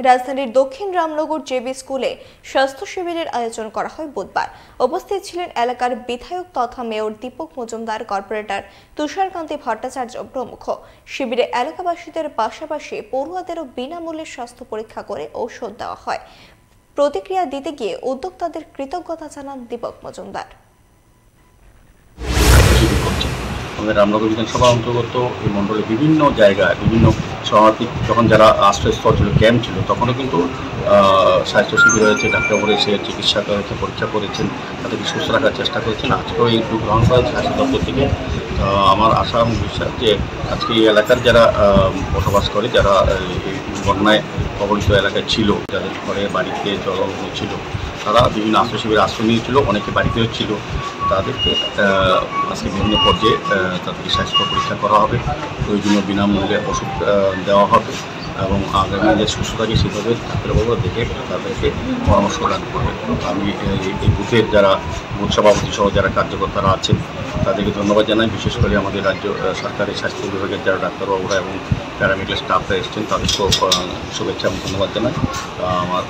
রাজধানীর দক্ষিণ রামনগর জেবি স্কুলে স্বাস্থ্য শিবিরের আয়োজন করা হয় বুধবার। উপস্থিত ছিলেন এলাকার বিধায়ক তথা মেয়র দীপক মজুমদার, কর্পোরেটর তুষারকান্তি ভট্টাচার্য প্রমুখ। শিবিরে এলাকাবাসীদের পাশাপাশি পড়ুয়াদেরও বিনামূল্যে স্বাস্থ্য পরীক্ষা করে ঔষধ দেওয়া হয়। প্রতিক্রিয়া দিতে গিয়ে উদ্যোক্তাদের কৃতজ্ঞতা জানান দীপক মজুমদার। আমাদের রামনগর বিধানসভা অন্তর্গত এই মণ্ডলে বিভিন্ন জায়গায় বিভিন্ন শরণার্থী যখন যারা আশ্রয়স্থল ছিল, ক্যাম্প ছিল, তখনও কিন্তু স্বাস্থ্য শিবির হয়েছে, ডাক্তারবাবু এসে চিকিৎসা করেছে, পরীক্ষা করেছেন, তাদেরকে সুস্থ রাখার চেষ্টা করেছেন। আজকেও এই উদ্যোগ গ্রহণ করা স্বাস্থ্য দপ্তর থেকে। আমার আশা এবং বিশ্বাস যে আজকে এই এলাকার যারা বসবাস করে, যারা এই বন্যায় কবলিত এলাকায় ছিল, যাদের ঘরে বাড়িতে জলমগ্ন ছিল, তারা বিভিন্ন আশ্রয় শিবিরে আশ্রয় নিয়েছিল, অনেকে বাড়িতেও ছিল, তাদেরকে আজকে বিভিন্ন পর্যায়ে তাদেরকে স্বাস্থ্য পরীক্ষা করা হবে, প্রয়োজনীয় বিনামূল্যে ওষুধ দেওয়া হবে এবং আগামী যে সুস্থ থাকে সেভাবে ডাক্তারবাবুরা দেখে তাদেরকে পরামর্শ দান করবে। আমি এই বুথের যারা বুথ সভাপতি সহ যারা কার্যকর্তারা আছেন তাদেরকে ধন্যবাদ জানাই। বিশেষ করে আমাদের রাজ্য সরকারের স্বাস্থ্য বিভাগের যারা ডাক্তারবাবুরা এবং প্যারামেডিক্যাল স্টাফরা এসেছেন তাদেরকেও শুভেচ্ছা এবং ধন্যবাদ জানাই। আমার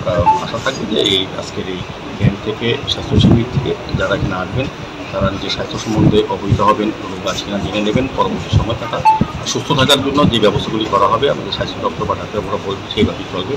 আশা থাকবে যে এই আজকের এই ক্যাম্প থেকে, স্বাস্থ্য শিবির থেকে যারা এখানে আসবেন তারা নিজের স্বাস্থ্য সম্বন্ধে অবহিত হবেন, রোগ আছে কিনা জেনে নেবেন। পরবর্তী সময় তারা সুস্থ থাকার জন্য যে ব্যবস্থাগুলি করা হবে আমাদের স্বাস্থ্য দপ্তর বা ডাক্তারবাবুরা বলবে সেইভাবেই চলবে।